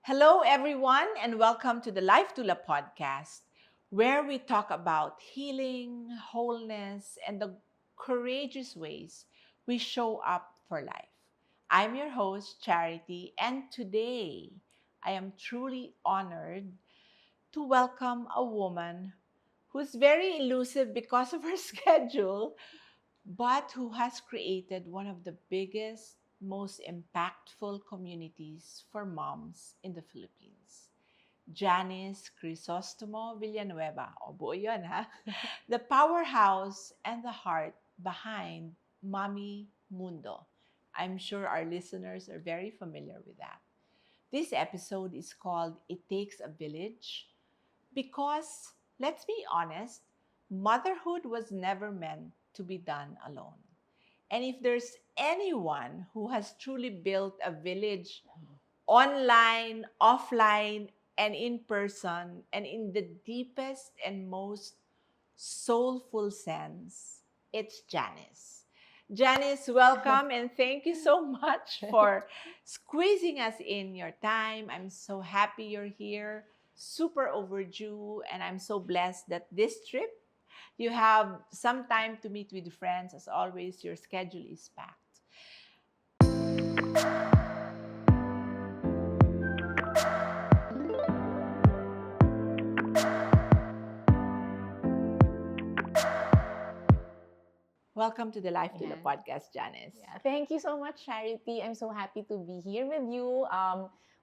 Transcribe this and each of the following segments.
Hello, everyone, and welcome to the Life Doula Podcast, where we talk about healing, wholeness, and the courageous ways we show up for life. I'm your host, Charity, and today I am truly honored to welcome a woman who's very elusive because of her schedule, but who has created one of the biggest, most impactful communities for moms in the Philippines. Janice Crisostomo Villanueva. O buo yun, ha? The powerhouse and the heart behind Mommy Mundo. I'm sure our listeners are very familiar with that. This episode is called It Takes a Village because, let's be honest, motherhood was never meant to be done alone. And if there's anyone who has truly built a village online, offline, and in person, and in the deepest and most soulful sense, it's Janice. Janice, welcome and thank you so much for squeezing us in your time. I'm so happy you're here, super overdue, and I'm so blessed that this trip you have some time to meet with friends. As always, your schedule is packed. Welcome to the Life Doula Podcast, Janice. Yeah, thank you so much, Charity. I'm so happy to be here with you.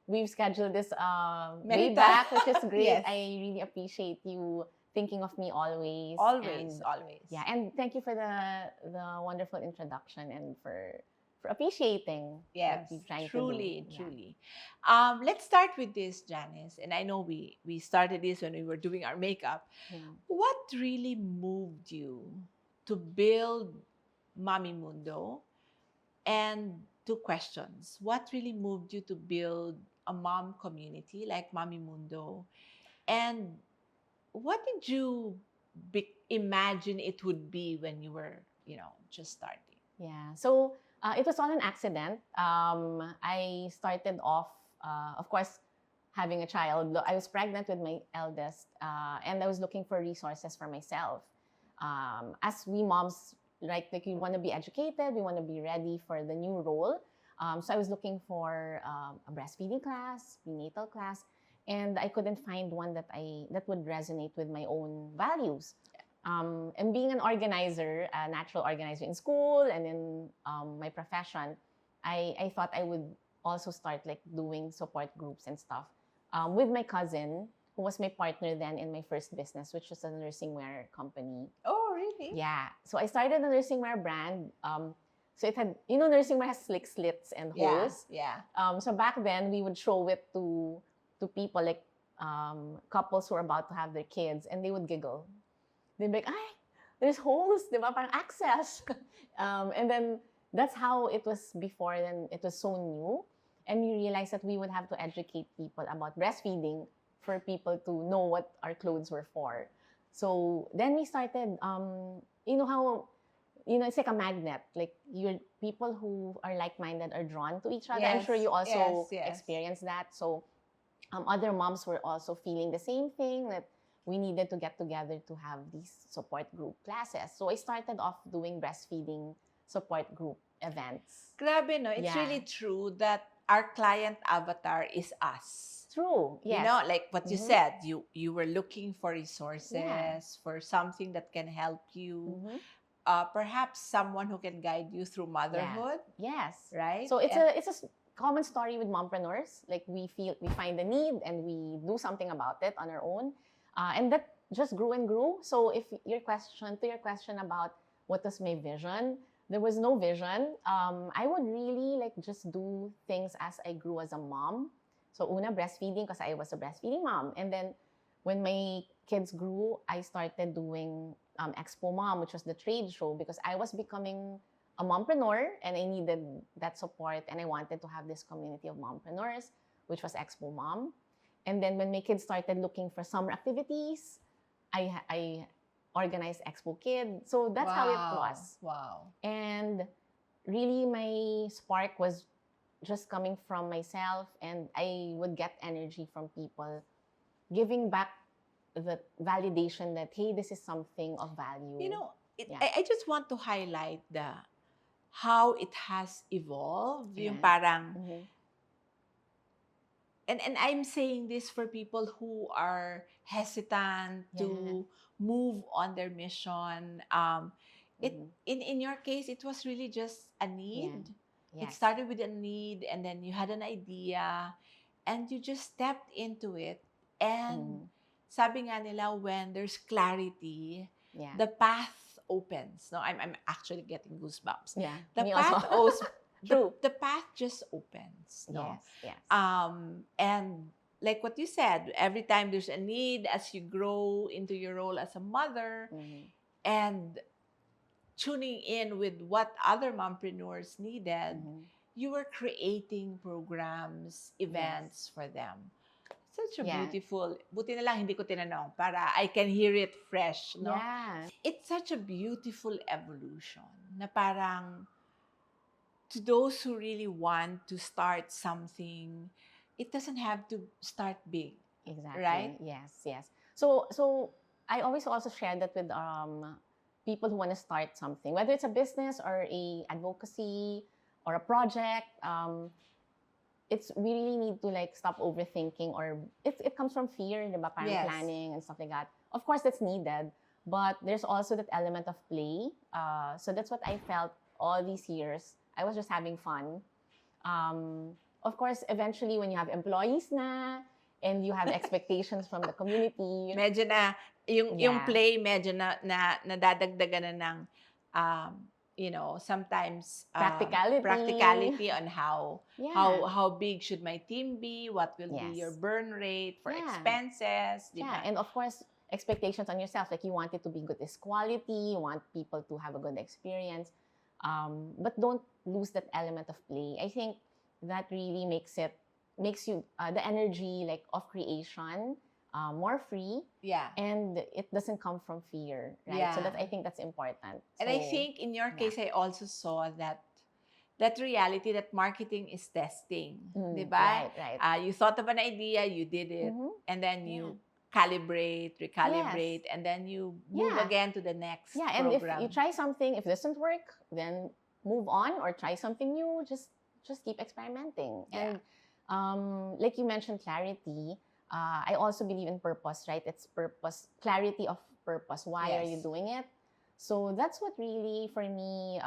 We've scheduled this way back, which is great. Yes. I really appreciate you thinking of me always. Always. Yeah, and thank you for the wonderful introduction and for appreciating Yes, what we're trying truly, to do. truly. Let's start with this, Janice. And I know we started this when we were doing our makeup. Yeah. What really moved you to build Mommy Mundo? And two questions. What really moved you to build a mom community like Mommy Mundo? And what did you imagine it would be when you were, just starting? Yeah. So it was all an accident. I started off, of course, having a child. I was pregnant with my eldest, and I was looking for resources for myself. As we moms, like we want to be educated, we want to be ready for the new role. So I was looking for a breastfeeding class, prenatal class, and I couldn't find one that would resonate with my own values. And being an organizer, a natural organizer in school and in my profession, I thought I would also start like doing support groups and stuff with my cousin, who was my partner then in my first business, which was a nursing wear company. Oh, really? Yeah. So I started a nursing wear brand. So it had, nursing wear has slick slits and holes. Yeah. So back then, we would show it to people, like couples who were about to have their kids, and they would giggle. They'd be like, ay, there's holes, di ba? Parang access. And then that's how it was before. Then it was so new. And we realized that we would have to educate people about breastfeeding for people to know what our clothes were for. So then we started, how, it's like a magnet. Like people who are like-minded are drawn to each other. Yes, I'm sure you also yes. experienced that. So other moms were also feeling the same thing, that we needed to get together to have these support group classes. So I started off doing breastfeeding support group events. Grabe, no? It's really true that our client avatar is us. True, yes. Like what you said, you were looking for resources, for something that can help you. Perhaps someone who can guide you through motherhood. Yeah. Yes. Right? So it's a common story with mompreneurs. Like we find the need and we do something about it on our own. And that just grew and grew. So if your question about what was my vision, there was no vision. I would really like just do things as I grew as a mom. So una, breastfeeding, because I was a breastfeeding mom. And then when my kids grew, I started doing Expo Mom, which was the trade show, because I was becoming a mompreneur and I needed that support, and I wanted to have this community of mompreneurs, which was Expo Mom. And then when my kids started looking for summer activities, I organized Expo Kid. So that's how it was. Wow. And really my spark was just coming from myself, and I would get energy from people giving back the validation that, hey, this is something of value. You know, Yeah. I just want to highlight how it has evolved. Yung Right. parang, Mhm. and I'm saying this for people who are hesitant to move on their mission. Mhm. In your case, it was really just a need. It Yes. started with a need, and then you had an idea, and you just stepped into it. And Mhm. sabi nga nila, when there's clarity, Yeah. the path opens. No, I'm actually getting goosebumps. Yeah. The Me path also. True. the path just opens. No, Yes. and like what you said, every time there's a need, as you grow into your role as a mother, Mhm. and tuning in with what other mompreneurs needed, Mhm. you were creating programs, events for them. Such a Yeah. beautiful, buti na lang hindi ko tinanong para I can hear it fresh, no? Yeah. It's such a beautiful evolution na parang to those who really want to start something, it doesn't have to start big, Exactly. right? Yes. So I always also share that with people who want to start something, whether it's a business or a advocacy or a project. It's we really need to like stop overthinking, or it comes from fear, diba? Parang Yes. planning and stuff like that. Of course, that's needed, but there's also that element of play. So that's what I felt all these years. I was just having fun. Of course, eventually, when you have employees na, and you have expectations from the community. Medyo na, yung Yeah. play, medyo nadadagdagan na ng, sometimes practicality on how big should my team be, what will be your burn rate for expenses, di ba? Yeah, and of course, expectations on yourself, like you want it to be good as quality, you want people to have a good experience, but don't lose that element of play. I think that really makes you the energy like of creation more free. Yeah. And it doesn't come from fear, right? So I think that's important. And I think in your case, I also saw that reality that marketing is testing, di ba? Right. You thought of an idea, you did it, and then you recalibrate, and then you move again to the next and program. if you try something, if it doesn't work, then move on or try something new. Just keep experimenting. And like you mentioned, clarity. I also believe in purpose, right? It's purpose, clarity of purpose. Why are you doing it? So that's what really, for me,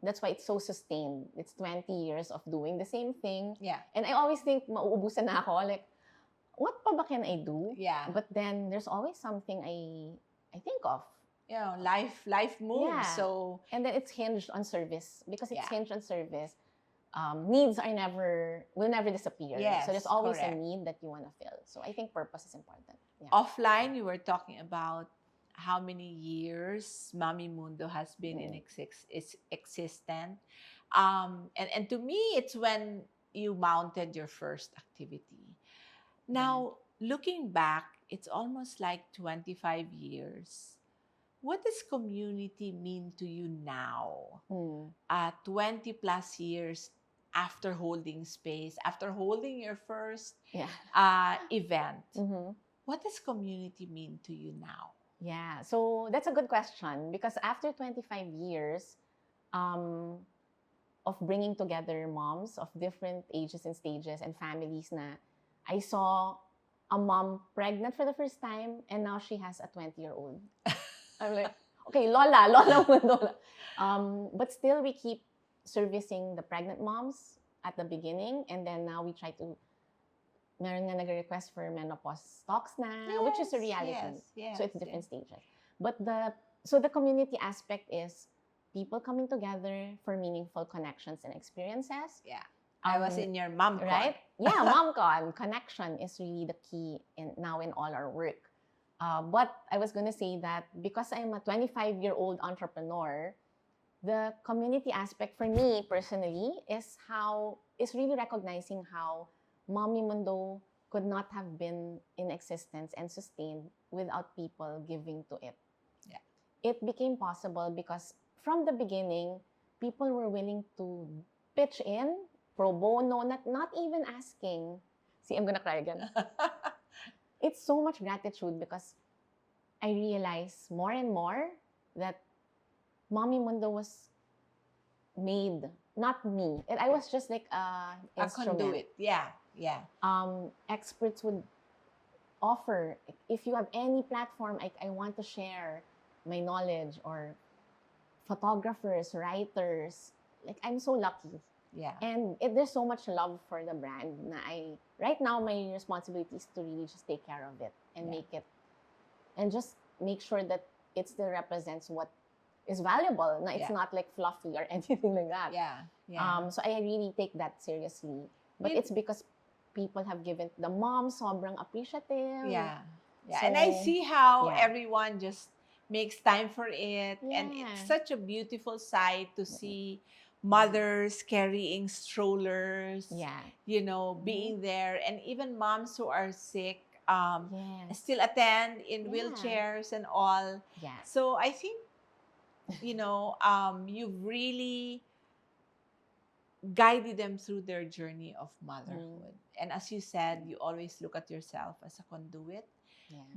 that's why it's so sustained. It's 20 years of doing the same thing. Yeah. And I always think, mauubusan na ako. Like, what pa ba can I do? Yeah. But then there's always something I think of. Life moves. Yeah. So, and then it's hinged on service. Because it's hinged on service, needs will never disappear. Yes, so there's always correct. a need that you want to fill. So I think purpose is important. Yeah. Offline, you were talking about how many years Mommy Mundo has been in existent. And to me, it's when you mounted your first activity. Now, looking back, it's almost like 25 years. What does community mean to you now? 20 plus years after holding space, after holding your first event. What does community mean to you now? Yeah, so that's a good question, because after 25 years of bringing together moms of different ages and stages and families na, I saw a mom pregnant for the first time, and now she has a 20-year-old. I'm like, okay, Lola Mundo. But still, we keep servicing the pregnant moms at the beginning, and then now we try to, meron nga nag-request for menopause talks na, which is a reality. Yes, so it's different stages. But the community aspect is people coming together for meaningful connections and experiences. Yeah. I was in your MomCon. Right? Yeah, MomCon. Connection is really the key now in all our work. But I was going to say that because I'm a 25-year-old entrepreneur, the community aspect for me personally is really recognizing how Mommy Mundo could not have been in existence and sustained without people giving to it. Yeah. It became possible because from the beginning, people were willing to pitch in pro bono, not even asking. See, I'm gonna cry again. It's so much gratitude because I realize more and more that Mommy Mundo was made, not me. And I was just like a A instrument. conduit. Yeah. Yeah. Experts would offer, if you have any platform, I want to share my knowledge, or photographers, writers. Like, I'm so lucky. Yeah. And there's so much love for the brand na right now, my responsibility is to really just take care of it and make it, and just make sure that it still represents what is valuable. Na it's not like fluffy or anything like that. Yeah. Yeah. So I really take that seriously. But it's because people have given, the mom sobrang appreciative. Yeah. Yeah. So, and I see how everyone just makes time for it. Yeah. And it's such a beautiful sight to see mothers carrying strollers, you know, being there. And even moms who are sick still attend in wheelchairs and all. Yeah. So I think, you know, you've really guided them through their journey of motherhood. And as you said, you always look at yourself as a conduit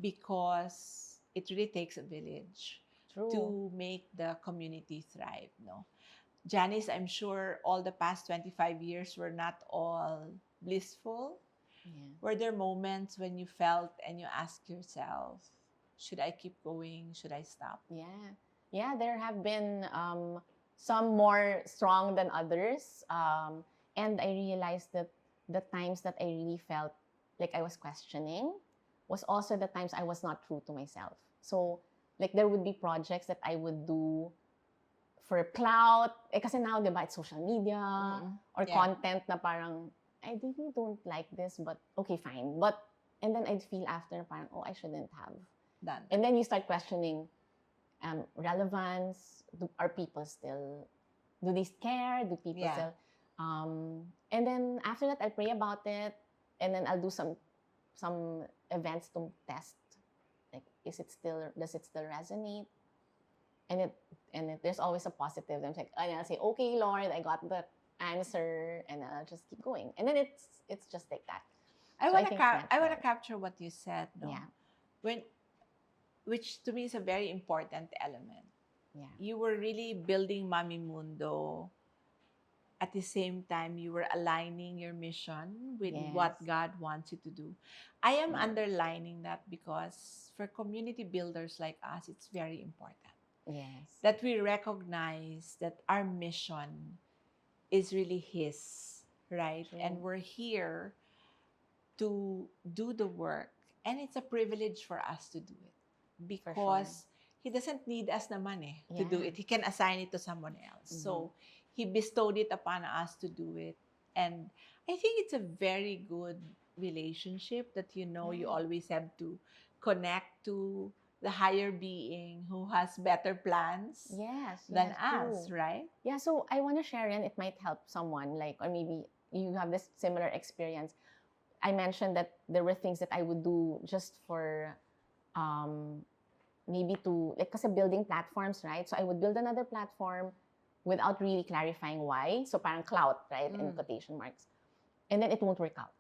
because it really takes a village to make the community thrive. No, Janice, I'm sure all the past 25 years were not all blissful. Were there moments when you felt and you asked yourself, should I keep going? Should I stop? Yeah, there have been some more strong than others. And I realized that the times that I really felt like I was questioning was also the times I was not true to myself. So, like, there would be projects that I would do for clout. Kasi now, diba, it's social media or content na parang, I really don't like this, but okay, fine. But, and then I'd feel after, parang, oh, I shouldn't have done. And then you start questioning relevance. Are people still, do they care? Do people still, and then after that, I'll pray about it, and then I'll do some events to test, like, does it still resonate? And there's always a positive. I'm like, and I'll say, okay, Lord, I got the answer, and I'll just keep going. And then it's just like that. I want to capture what you said. No? Yeah. Which to me is a very important element. Yeah. You were really building Mommy Mundo. At the same time, you were aligning your mission with what God wants you to do. I am underlining that because for community builders like us, it's very important. Yes. That we recognize that our mission is really His, right? True. And we're here to do the work. And it's a privilege for us to do it. Because He doesn't need us naman to do it. He can assign it to someone else. So, He bestowed it upon us to do it. And I think it's a very good relationship that, you know, you always have to connect to the higher being who has better plans than us, true. right? Yeah, so I want to share, and it might help someone, like, or maybe you have this similar experience. I mentioned that there were things that I would do just for maybe to, like, kasi building platforms, right? So I would build another platform without really clarifying why. So parang clout, right? In quotation marks. And then it won't work out.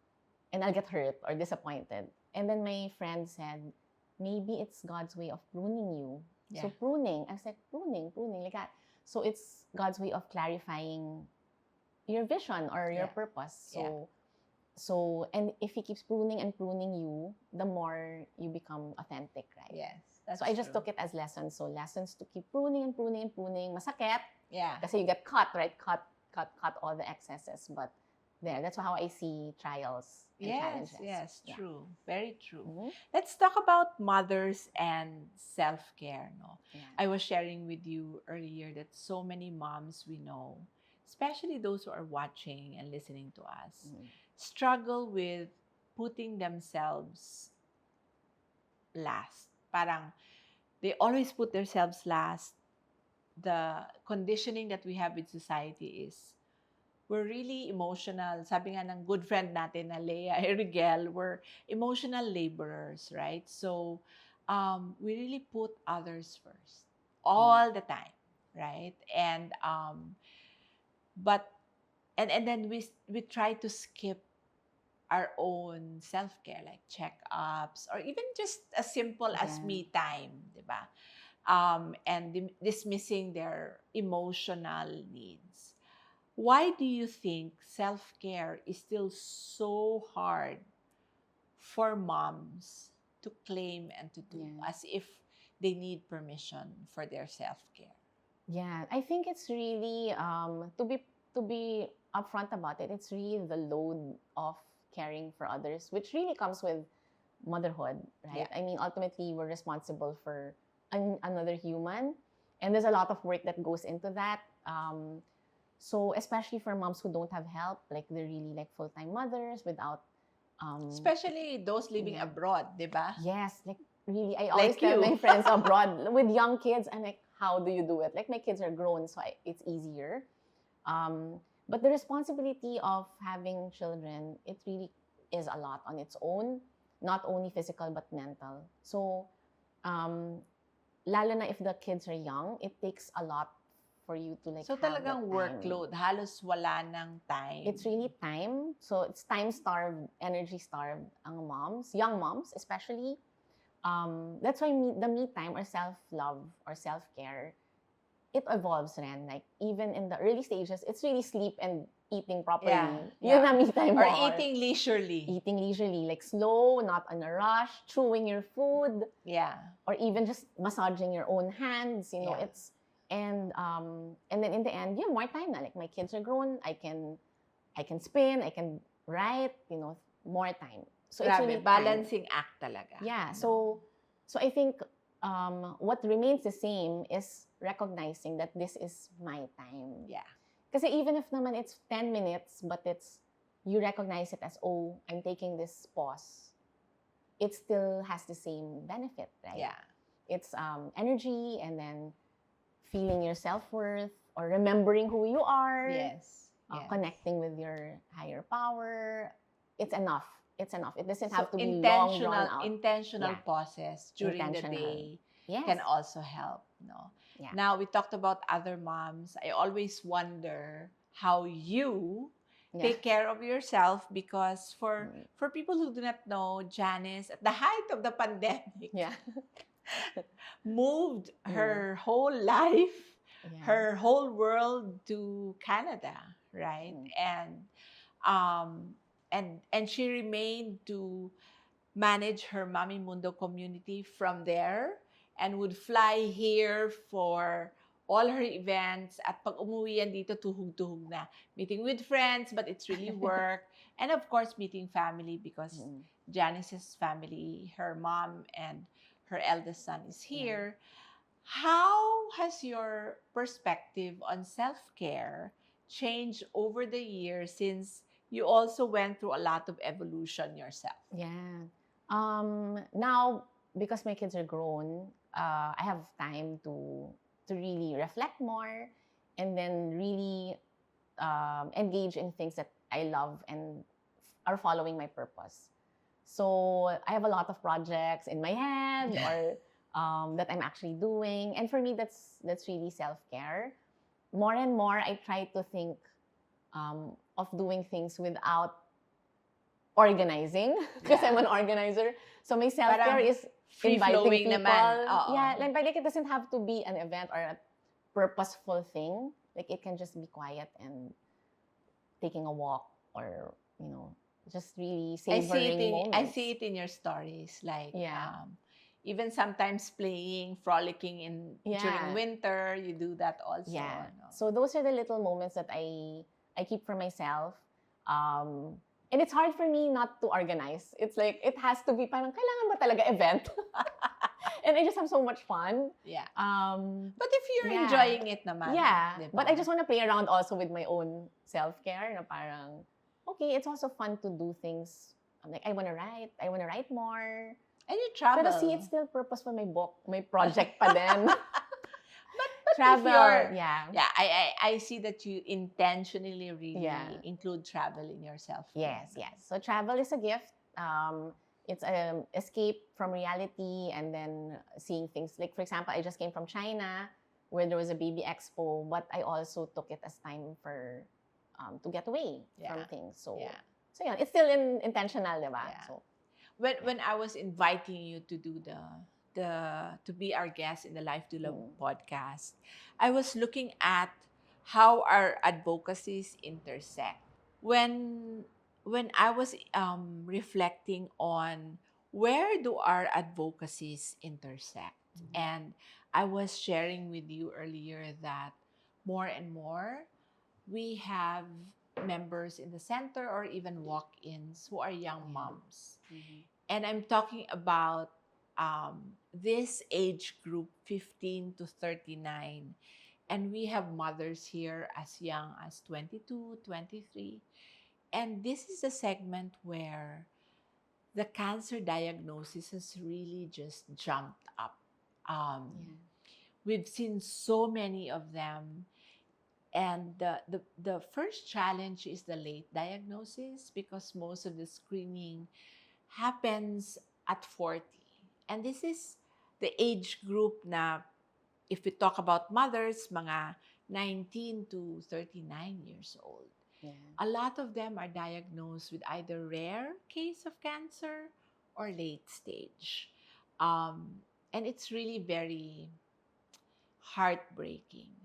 And I'll get hurt or disappointed. And then my friend said, maybe it's God's way of pruning you. Yeah. So pruning. I was like, pruning, like that. So it's God's way of clarifying your vision or your purpose. So, and if He keeps pruning and pruning you, the more you become authentic, right? Yes. That's so I just true. took it as lessons. So lessons to keep pruning and pruning and pruning. Masakit. Yeah. Kasi you get cut, right? Cut all the excesses. But that's how I see trials and challenges. Yes, true. Very true. Let's talk about mothers and self-care. No? Yeah. I was sharing with you earlier that so many moms we know, especially those who are watching and listening to us, struggle with putting themselves last. Parang they always put themselves last. The conditioning that we have with society is we're really emotional. Sabi nga ng good friend natin na Leah Erigel, we're emotional laborers, right? So we really put others first all the time, right? And but and then we try to skip our own self-care, like checkups or even just as simple as Yeah. me time, di ba? And dismissing their emotional needs. Why do you think self-care is still so hard for moms to claim and to do, Yeah. as if they need permission for their self-care? Yeah, I think it's really to be upfront about it. It's really the load of caring for others, which really comes with motherhood, right? Yeah. I mean, ultimately, we're responsible for another human, and there's a lot of work that goes into that. So especially for moms who don't have help, like they're really like full-time mothers without, Especially those living yeah. abroad, di ba? Yes, like really, I always Like tell my you. friends abroad with young kids, I'm like, how do you do it? Like my kids are grown, so it's easier. But the responsibility of having children, it really is a lot on its own, not only physical but mental. So, um, lalo na if the kids are young, it takes a lot for you to like So have that talagang time. workload, halos wala ng time. It's really time. So it's time starved, energy starved ang moms, young moms especially. That's why the me time or self-love or self-care, it evolves rin. Like even in the early stages, it's really sleep and eating properly. Yeah, Yun na me time or mo. eating leisurely. Eating leisurely, like slow, not in a rush, chewing your food, Yeah. or even just massaging your own hands. You know, Yeah. it's and then in the end, yeah, more time na. Like my kids are grown, I can spin, I can write. You know, more time. So it's Grabe, really time. balancing act talaga. Yeah. No? So I think what remains the same is recognizing that this is my time. Yeah. Kasi even if naman it's 10 minutes, but you recognize it as, oh, I'm taking this pause, it still has the same benefit, right? Yeah. It's energy, and then feeling your self-worth or remembering who you are. Yes. Yes. Connecting with your higher power. It's enough. It's enough. It doesn't So have to be long drawn out. intentional Yeah. pauses during the Intentional. day Yes. can also help. No. Yeah. Now we talked about other moms. I always wonder how you take care of yourself, because for people who do not know, Janice, at the height of the pandemic, Yeah. moved her whole life, Yeah. her whole world to Canada, right? And she remained to manage her Mommy Mundo community from there, and would fly here for all her events. At pag umuwi yan dito, tuhog-tuhog na. Meeting with friends, but it's really work. And of course, meeting family, because Janice's family, her mom and her eldest son is here. How has your perspective on self-care changed over the years, since you also went through a lot of evolution yourself? Yeah. Now, because my kids are grown, I have time to really reflect more, and then really engage in things that I love and are following my purpose. So I have a lot of projects in my head or that I'm actually doing, and for me, that's really self-care. More and more, I try to think of doing things without organizing, because I'm an organizer. So my self-care is inviting people. Naman. Yeah, like it doesn't have to be an event or a purposeful thing. Like it can just be quiet and taking a walk, or just really savoring moments. I see it in your stories, like even sometimes playing, frolicking during winter. You do that also. Yeah. No? So those are the little moments that I keep for myself. And it's hard for me not to organize. It's like, it has to be parang, kailangan ba talaga event? And I just have so much fun. Yeah. But if you're enjoying it naman. Yeah. Diba? But I just want to play around also with my own self-care. Na parang, okay, it's also fun to do things. I'm like, I want to write more. And you travel. Pero see, it's still purposeful. May book, may project pa din. But travel, I see that you intentionally really include travel in yourself. Yes. So travel is a gift. It's an escape from reality, and then seeing things. Like, for example, I just came from China, where there was a baby expo, but I also took it as time for to get away from Yeah. things. So, Yeah. so yeah, it's still intentional, diba? Yeah. So, When I was inviting you to do to be our guest in the Life Doula podcast, I was looking at how our advocacies intersect. When I was reflecting on where do our advocacies intersect, and I was sharing with you earlier that more and more we have members in the center or even walk-ins who are young moms. And I'm talking about this age group, 15 to 39. And we have mothers here as young as 22, 23. And this is a segment where the cancer diagnosis has really just jumped up. We've seen so many of them. And the first challenge is the late diagnosis, because most of the screening happens at 40. And this is the age group na, if we talk about mothers, mga 19 to 39 years old. A lot of them are diagnosed with either rare case of cancer or late stage. And it's really very heartbreaking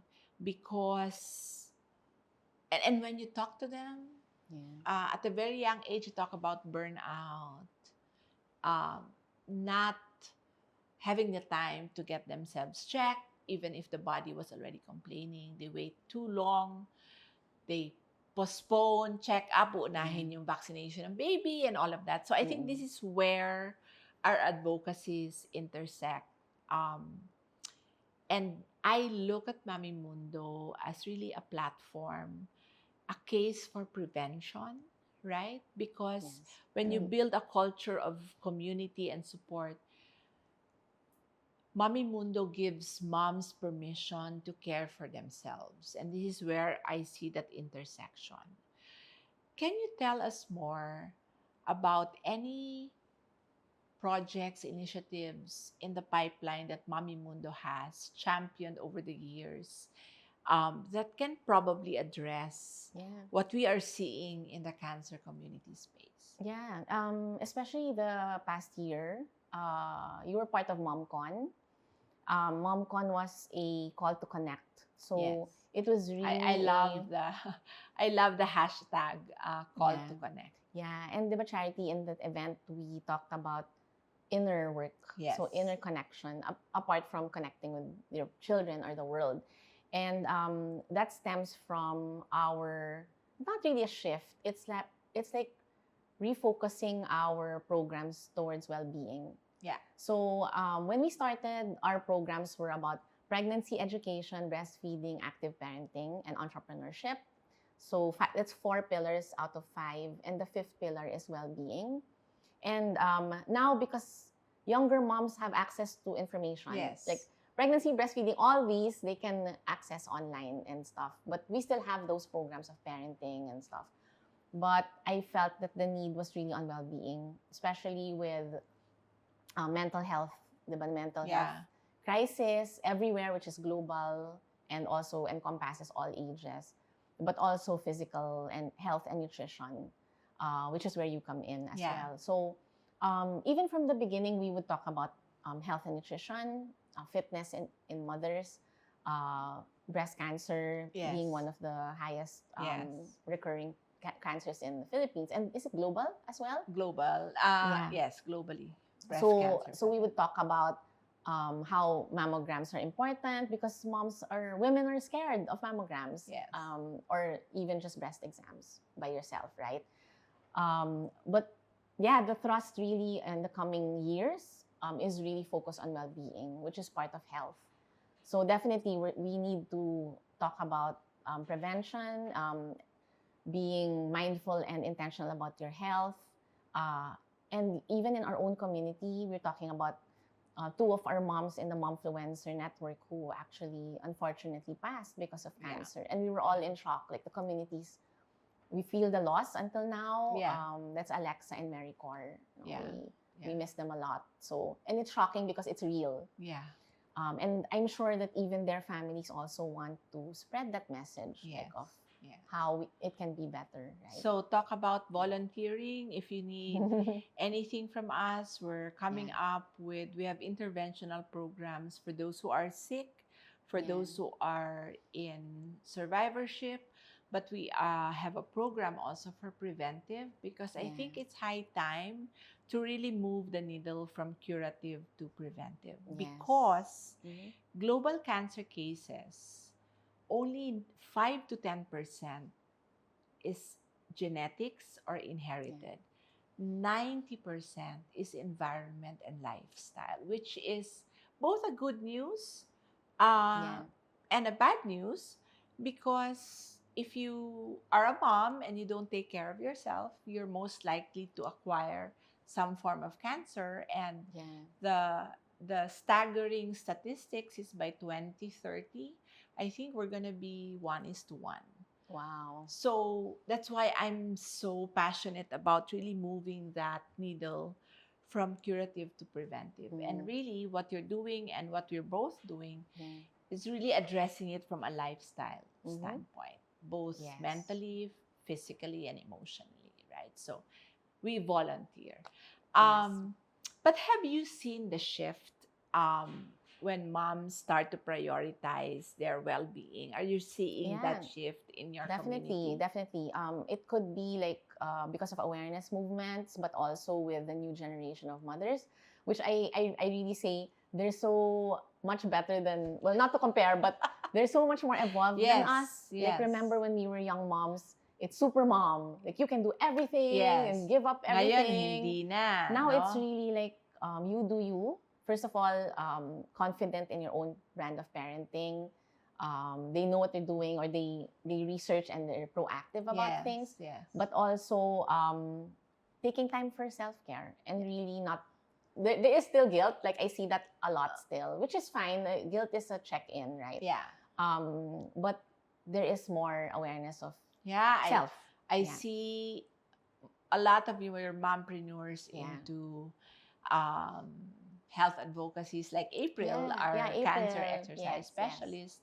because, and when you talk to them, at a very young age, you talk about burnout, not having the time to get themselves checked, even if the body was already complaining. They wait too long. They postpone check-up, uunahin yung vaccination ng baby and all of that. So I think this is where our advocacies intersect. And I look at Mommy Mundo as really a platform, a case for prevention, right? Because when you build a culture of community and support, Mommy Mundo gives moms permission to care for themselves. And this is where I see that intersection. Can you tell us more about any projects, initiatives in the pipeline that Mommy Mundo has championed over the years that can probably address what we are seeing in the cancer community space? Yeah, especially the past year, you were part of MomCon. MomCon was a call to connect. So it was really I love I love the hashtag call to connect. Yeah, and the charity in that event, we talked about inner work. So inner connection, apart from connecting with your children or the world. And that stems from our, not really a shift, it's like refocusing our programs towards well-being. Yeah. So when we started, our programs were about pregnancy education, breastfeeding, active parenting, and entrepreneurship. So that's 4 pillars out of 5. And the 5th pillar is well-being. And now, because younger moms have access to information, like pregnancy, breastfeeding, all these, they can access online and stuff. But we still have those programs of parenting and stuff. But I felt that the need was really on well-being, especially with mental health, the mental health crisis everywhere, which is global and also encompasses all ages, but also physical and health and nutrition, which is where you come in as well. So even from the beginning, we would talk about health and nutrition, fitness in mothers, breast cancer being one of the highest recurring cancers in the Philippines. And is it global as well? Global. Yes, globally. So we would talk about how mammograms are important, because women are scared of mammograms, or even just breast exams by yourself, right? But yeah, the thrust really in the coming years is really focused on well-being, which is part of health. So definitely we need to talk about prevention, being mindful and intentional about your health. And even in our own community, we're talking about 2 of our moms in the Momfluencer network who actually unfortunately passed because of cancer. And we were all in shock, like the communities. We feel the loss until now. That's Alexa and Mary Cor. We miss them a lot. So, and it's shocking because it's real. And I'm sure that even their families also want to spread that message, like of Yeah. how it can be better, right? So talk about volunteering. If you need anything from us, we're coming up with, we have interventional programs for those who are sick, for those who are in survivorship, but we have a program also for preventive, because I think it's high time to really move the needle from curative to preventive, because global cancer cases, only 5 to 10% is genetics or inherited. 90% is environment and lifestyle, which is both a good news and a bad news, because if you are a mom and you don't take care of yourself, you're most likely to acquire some form of cancer. And the staggering statistics is by 2030, I think we're going to be 1:1. Wow. So that's why I'm so passionate about really moving that needle from curative to preventive. And really what you're doing and what we're both doing is really addressing it from a lifestyle standpoint, both mentally, physically, and emotionally, right? So we volunteer. But have you seen the shift when moms start to prioritize their well-being? Are you seeing that shift in your community? Definitely. It could be like because of awareness movements, but also with the new generation of mothers, which I really say they're so much better than, well, not to compare, but they're so much more evolved than us. Like, remember when we were young moms, it's super mom. Like, you can do everything and give up everything. Ngayon, hindi na. Now it's really like, you do you. First of all, confident in your own brand of parenting. They know what they're doing, or they research and they're proactive about things. But also taking time for self-care and really not, there is still guilt. Like, I see that a lot still, which is fine. Guilt is a check-in, right? Yeah. But there is more awareness of Yeah, self. I see a lot of you are mompreneurs into health advocacies, like April, our April. cancer exercise specialist.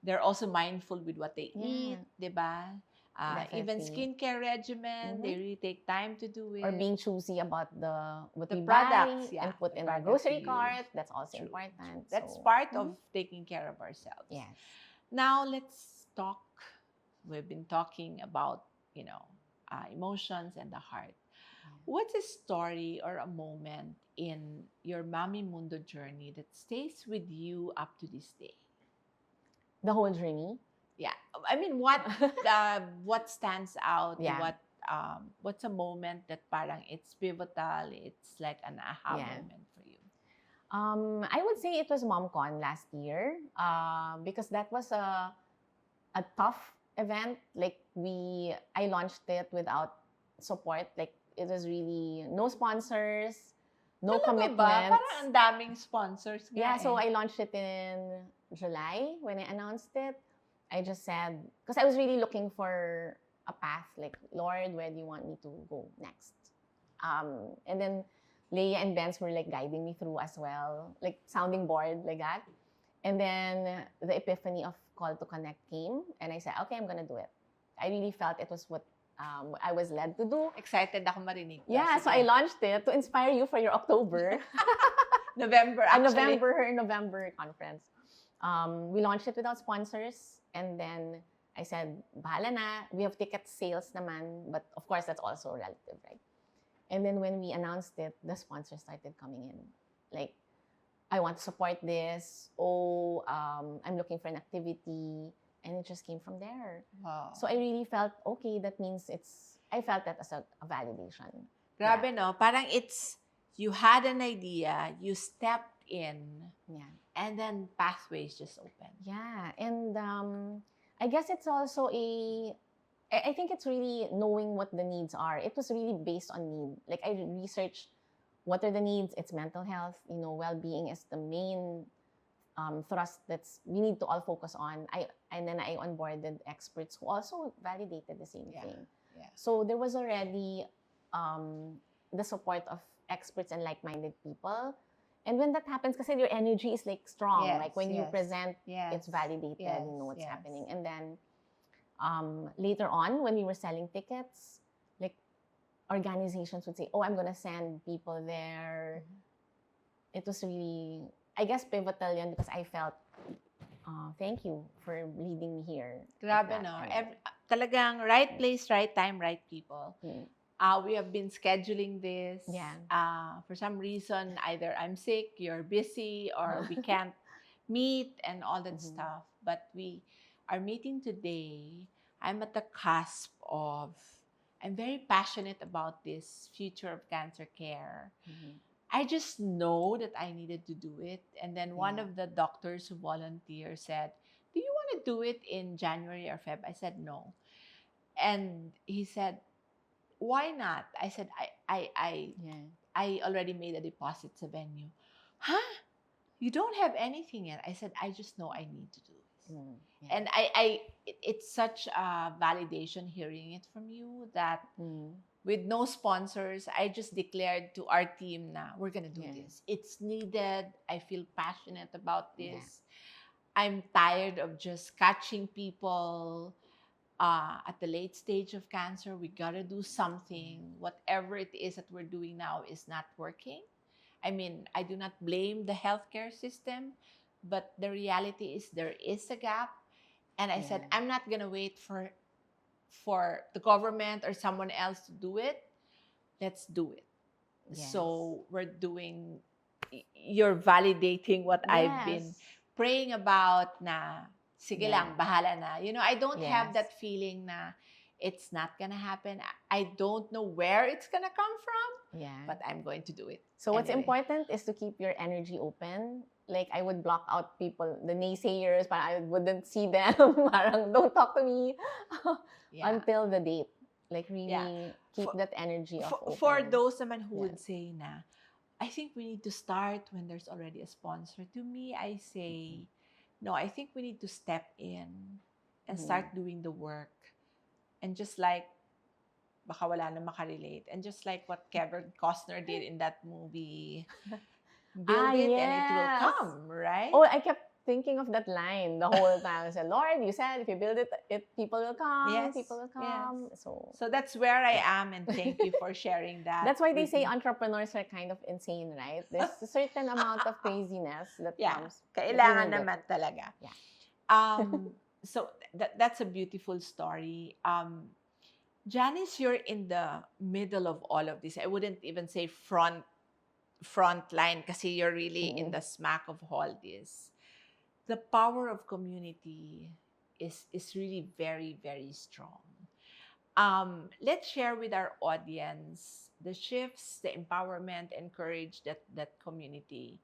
They're also mindful with what they eat, diba? Even skincare regimen, they really take time to do it. Or being choosy about what the we products, buy and put in the grocery cart. That's also True. important. That's part of taking care of ourselves. Yes. Now let's talk. We've been talking about, emotions and the heart. What's a story or a moment in your Mommy Mundo journey that stays with you up to this day? The whole journey? Yeah. I mean, what stands out? What's a moment that parang it's pivotal, it's like an aha moment for you? I would say it was MomCon last year, because that was a tough event. Like, I launched it without support. Like, it was really no sponsors, no commitments. Parang ang daming sponsors nga. Yeah, so I launched it in July. When I announced it, I just said, because I was really looking for a path, like, Lord, where do you want me to go next? And then Leia and Benz were like guiding me through as well, like sounding board, like that. And then the epiphany of Call to Connect came, and I said, okay, I'm gonna do it. I really felt it was what I was led to do. Excited ako marinig. Yeah, so I launched it to inspire you for your October. November, actually. November conference. We launched it without sponsors, and then I said, bahala na, we have ticket sales naman, but of course, that's also relative, right? And then when we announced it, the sponsors started coming in. Like, I want to support this. I'm looking for an activity. And it just came from there. Wow. So I really felt, okay, that means I felt that as a validation. Grabe, no? Parang you had an idea, you stepped in, and then pathways just opened. Yeah, and I guess it's also I think it's really knowing what the needs are. It was really based on need. Like, I researched what are the needs. It's mental health, well-being is the main thrust we need to all focus on. And then I onboarded experts who also validated the same thing. Yeah. So there was already the support of experts and like-minded people. And when that happens, kasi your energy is like strong. Like when you present, it's validated, you know what's happening. And then later on, when we were selling tickets, like organizations would say, "Oh, I'm gonna send people there." It was really, I guess, pivotal yun because I felt, thank you for leading me here. Grabe, no? Talagang right place, right time, right people. We have been scheduling this. Yeah. For some reason, either I'm sick, you're busy, or we can't meet and all that stuff. But we are meeting today. I'm at the cusp of, I'm very passionate about this future of cancer care. I just know that I needed to do it. And then one of the doctors who volunteered said, "Do you want to do it in January or Feb?" I said, "No." And he said, "Why not?" I said, I already made a deposit sa venue. "Huh? You don't have anything yet?" I said, "I just know I need to do this." And it's such a validation hearing it from you that with no sponsors, I just declared to our team na we're gonna do this. It's needed. I feel passionate about this. I'm tired of just catching people at the late stage of cancer. We gotta do something. Whatever it is that we're doing now is not working. I mean, I do not blame the healthcare system, but the reality is there is a gap. And I said, I'm not gonna wait for the government or someone else to do it. Let's do it. So we're doing, you're validating what I've been praying about na, sige lang, bahala na. You know, I don't have that feeling na it's not gonna happen. I don't know where it's gonna come from, but I'm going to do it. So what's important is to keep your energy open. Like, I would block out people, the naysayers, but I wouldn't see them. Parang, don't talk to me until the date. Like, really keep that energy open. For those naman who would say na, I think we need to start when there's already a sponsor. To me, I say, no, I think we need to step in and start doing the work. And just like, baka wala na makarelate, and just like what Kevin Costner did in that movie, build it and it will come, right? Oh, I kept thinking of that line the whole time. I said, "Lord, you said if you build it, people will come. People will come." So that's where I am, and thank you for sharing that. That's why they say entrepreneurs are kind of insane, right? There's a certain amount of craziness that comes. Kailangan naman talaga. So that's a beautiful story. Janice, you're in the middle of all of this. I wouldn't even say front line kasi you're really in the smack of all this. The power of community is really very, very strong. Let's share with our audience the shifts, the empowerment, and courage that community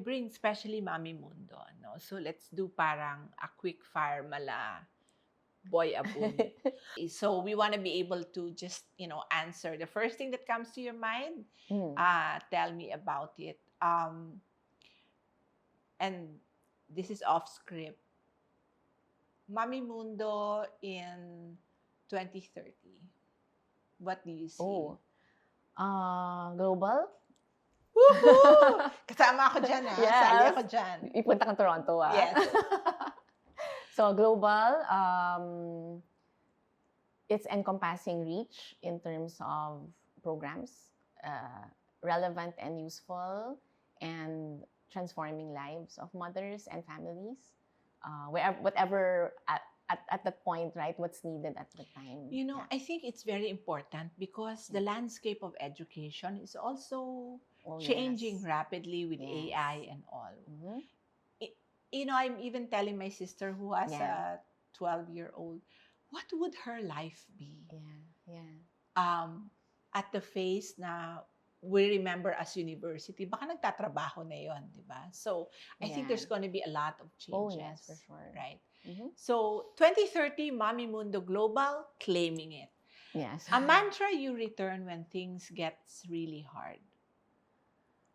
brings, especially Mommy Mundo. No? So let's do parang a quick fire mala boy abun. So we want to be able to just, answer the first thing that comes to your mind. Tell me about it. And this is off script. Mommy Mundo in 2030. What do you see? Global? Woohoo! Kasama ako dyan, ha? Yes. Sali ako dyan. Ipunta kang Toronto, ha? Yes. So, global, it's encompassing reach in terms of programs, relevant and useful, and transforming lives of mothers and families, whatever at that point, right? What's needed at the time. I think it's very important because the landscape of education is also changing rapidly with AI and all. I'm even telling my sister who has a 12-year-old, what would her life be? At the phase na we remember as university, baka nagtatrabaho na yon, di ba? So, I think there's going to be a lot of changes. Oh, yes, for sure. Right? So, 2030, Mommy Mundo Global, claiming it. Yes. A mantra you return when things gets really hard.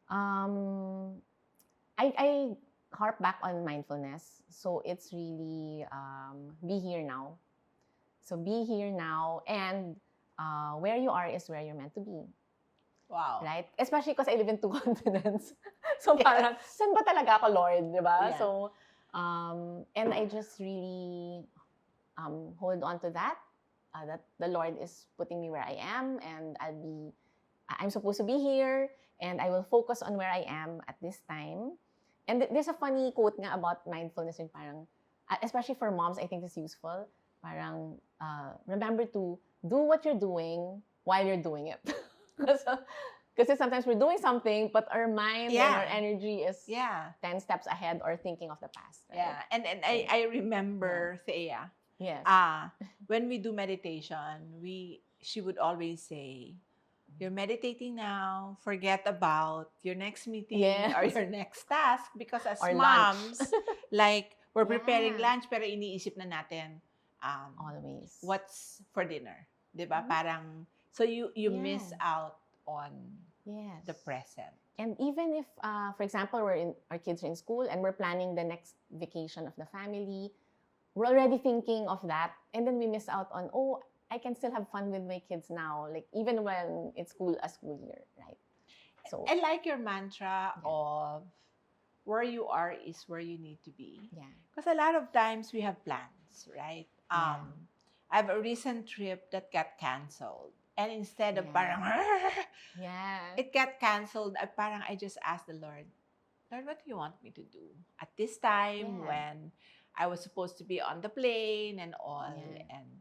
I harp back on mindfulness. So, it's really be here now. So, be here now, and where you are is where you're meant to be. Wow. Right? Especially because I live in two continents. So parang, saan ba talaga ako, Lord? Diba? Yeah. So, and I just really hold on to that. That the Lord is putting me where I am, and I'm supposed to be here, and I will focus on where I am at this time. And there's a funny quote nga about mindfulness, yung parang, especially for moms, I think it's useful. Parang, remember to do what you're doing while you're doing it. Because sometimes we're doing something, but our mind and our energy is 10 steps ahead or thinking of the past. Right? Yeah, and I remember Thea. Yes. When we do meditation, she would always say, "You're meditating now. Forget about your next meeting or your next task, because as or moms, lunch. like we're preparing lunch, pero iniisip na natin always what's for dinner, 'di ba? Parang so you miss out on the present. And even if, for example, our kids are in school and we're planning the next vacation of the family, we're already thinking of that, and then we miss out on, I can still have fun with my kids now, like even when it's a school year, right? So I like your mantra of where you are is where you need to be. Yeah. Because a lot of times we have plans, right? I have a recent trip that got canceled. And instead of parang, it got canceled, I just asked the Lord, what do you want me to do at this time when I was supposed to be on the plane and all? And,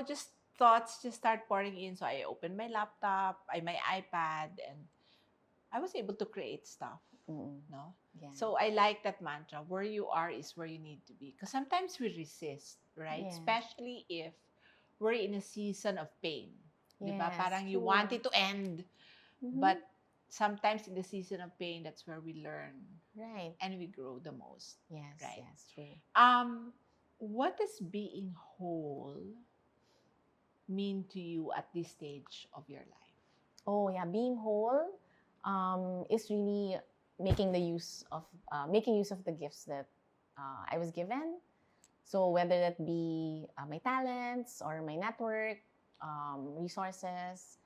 just thoughts just start pouring in. So I opened my laptop, my iPad, and I was able to create stuff. No? Yeah. So I like that mantra, where you are is where you need to be. Because sometimes we resist, right? Especially if we're in a season of pain. Diba? Parang you want it to end. But sometimes in the season of pain, that's where we learn. Right. And we grow the most. Yes, right? yes, true. What does being whole mean to you at this stage of your life? Oh, yeah. Being whole is really making use of the gifts that I was given. So whether that be my talents or my network, resources.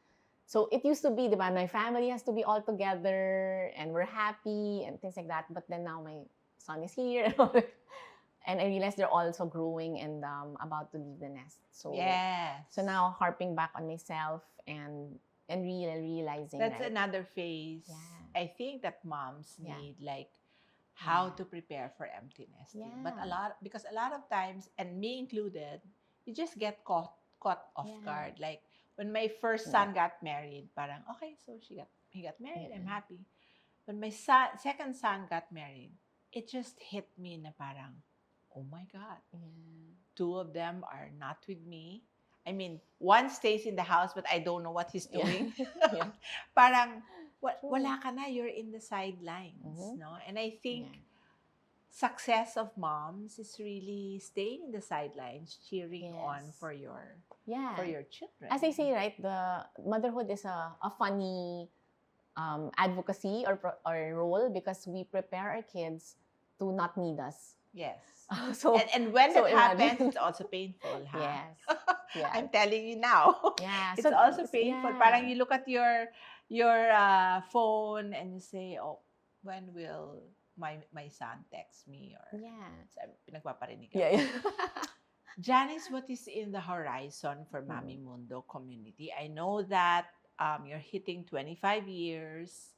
So it used to be, diba, my family has to be all together and we're happy and things like that. But then now my son is here and I realized they're also growing and about to leave the nest. So so now harping back on myself and really realizing that's another phase. I think that moms need, like how to prepare for empty nesting. But a lot of times, and me included, you just get caught off guard. Like when my first son got married, parang okay, so he got married, I'm happy. When my second son got married, it just hit me na parang, oh my God, two of them are not with me. I mean, one stays in the house, but I don't know what he's doing. Parang, wala ka na, you're in the sidelines, no? And I think success of moms is really staying in the sidelines, cheering on for your children. As I say, right, the motherhood is a funny advocacy or role because we prepare our kids to not need us. Yes. And when that happens, it's also painful. Yes. I'm telling you now. It's also painful. Parang you look at your phone and you say, oh, when will my son text me? Or pinagpaparinig ako. Janice, what is in the horizon for Mommy Mundo community? I know that you're hitting 25 years.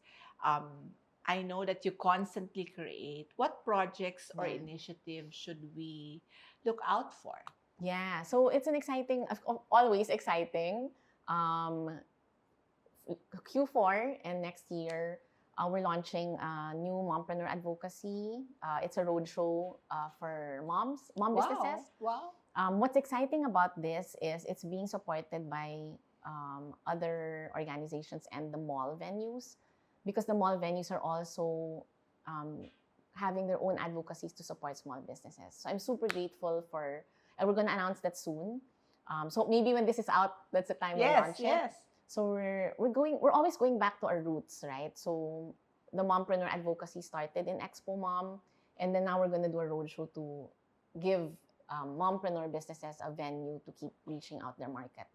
I know that you constantly create. What projects or initiatives should we look out for? Yeah, so it's always exciting. Q4 and next year, we're launching a new mompreneur advocacy. It's a roadshow for mom businesses. Wow. What's exciting about this is it's being supported by other organizations and the mall venues, because the mall venues are also having their own advocacies to support small businesses. So I'm super grateful and we're going to announce that soon. So maybe when this is out, that's the time we launch it. So we're always going back to our roots, right? So the mompreneur advocacy started in Expo Mom, and then now we're going to do a roadshow to give mompreneur businesses a venue to keep reaching out their market.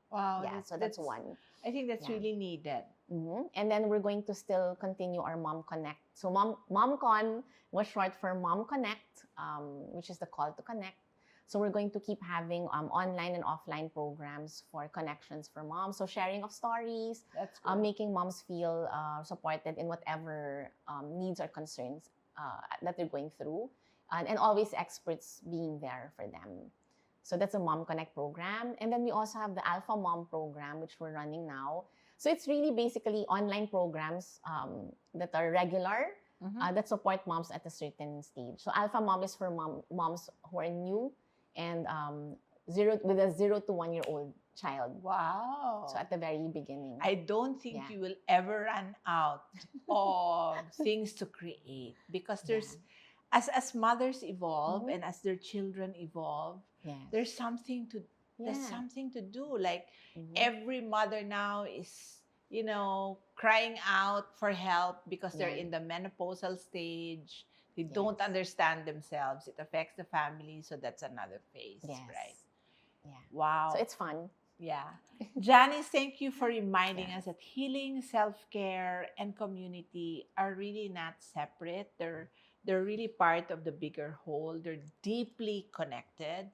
Wow. Yeah, so that's one. I think that's really needed. And then we're going to still continue our Mom Connect. So MomCon was short for Mom Connect, which is the call to connect. So we're going to keep having online and offline programs for connections for moms. So sharing of stories, That's good. making moms feel supported in whatever needs or concerns that they're going through, and always experts being there for them. So that's a Mom Connect program. And then we also have the Alpha Mom program, which we're running now. So it's really basically online programs that are regular, that support moms at a certain stage. So Alpha Mom is for moms who are new and with a 0 to 1 year old child. Wow. So at the very beginning. I don't think you will ever run out of things to create, because there's as mothers evolve and as their children evolve, there's something to do. Like every mother now is, crying out for help because they're in the menopausal stage. They don't understand themselves. It affects the family, so that's another phase, right? Yeah. Wow. So it's fun. Yeah. Janice, thank you for reminding us that healing, self-care, and community are really not separate. They're really part of the bigger whole. They're deeply connected.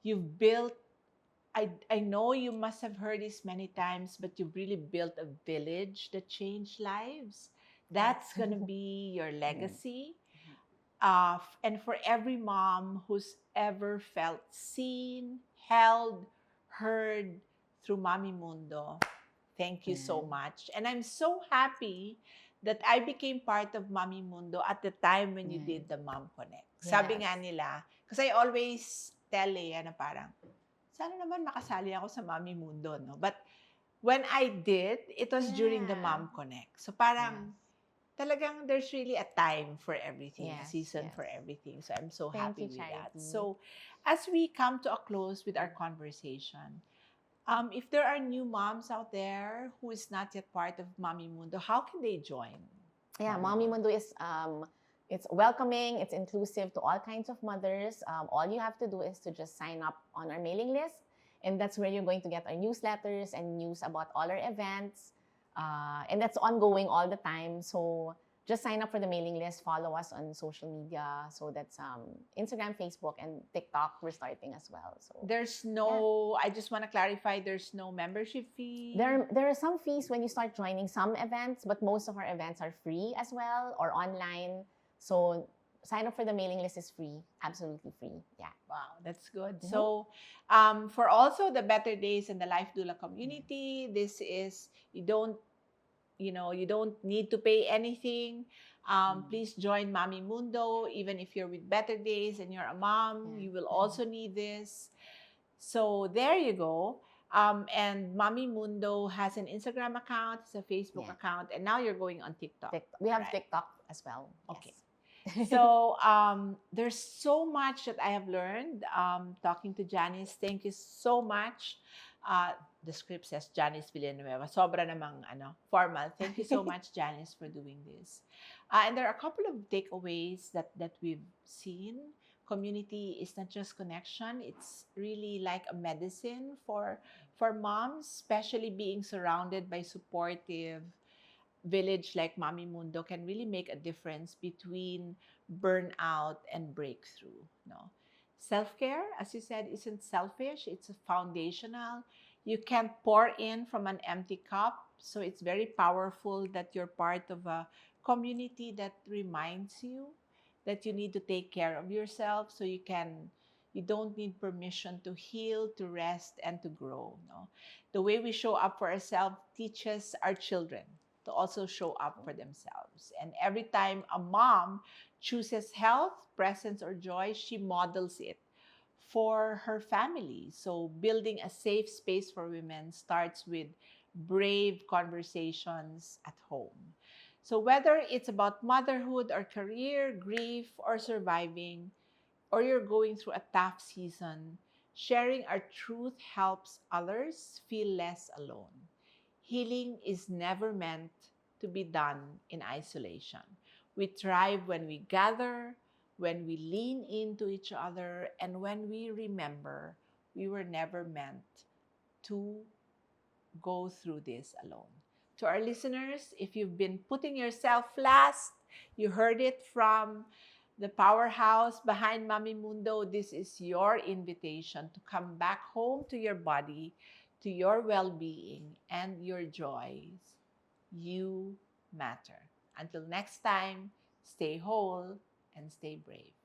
You've built, I know you must have heard this many times, but you've really built a village that changed lives. That's going to be your legacy. And for every mom who's ever felt seen, held, heard through Mommy Mundo, thank you so much. And I'm so happy that I became part of Mommy Mundo at the time when you did the Mom Connect. Sabi nga nila, kasi I always tell na parang, sana naman makasali ako sa Mommy Mundo, no? But when I did, it was during the Mom Connect. So parang, talagang there's really a time for everything, a season for everything. So I'm so happy with that. So as we come to a close with our conversation, if there are new moms out there who is not yet part of Mommy Mundo, how can they join? Yeah, Mommy Mundo is it's welcoming, it's inclusive to all kinds of mothers. All you have to do is to just sign up on our mailing list, and that's where you're going to get our newsletters and news about all our events. And that's ongoing all the time. So just sign up for the mailing list, follow us on social media. So that's Instagram, Facebook, and TikTok we're starting as well. So there's no, I just want to clarify, there's no membership fee? There are some fees when you start joining some events, but most of our events are free as well or online. So sign up for the mailing list is free, absolutely free. Yeah. Wow, that's good. So for also the Better Days and the Life Doula community, this is, you don't need to pay anything. Please join Mommy Mundo. Even if you're with Better Days and you're a mom, you will also need this. So there you go. And Mommy Mundo has an Instagram account, it's a Facebook account, and now you're going on TikTok. We have TikTok as well. Okay. So there's so much that I have learned talking to Janice. Thank you so much. The script says Janice Villanueva. Sobra namang formal. Thank you so much, Janice, for doing this. And there are a couple of takeaways that we've seen. Community is not just connection. It's really like a medicine for moms, especially being surrounded by supportive village like Mommy Mundo can really make a difference between burnout and breakthrough. No, self-care, as you said, isn't selfish. It's foundational. You can't pour in from an empty cup. So it's very powerful that you're part of a community that reminds you that you need to take care of yourself, so you don't need permission to heal, to rest, and to grow. No, the way we show up for ourselves teaches our children to also show up for themselves. And every time a mom chooses health, presence, or joy, she models it for her family. So building a safe space for women starts with brave conversations at home. So whether it's about motherhood or career, grief, or surviving, or you're going through a tough season, sharing our truth helps others feel less alone. Healing is never meant to be done in isolation. We thrive when we gather, when we lean into each other, and when we remember we were never meant to go through this alone. To our listeners, if you've been putting yourself last, you heard it from the powerhouse behind Mommy Mundo, this is your invitation to come back home to your body, to your well-being, and your joys. You matter. Until next time, stay whole and stay brave.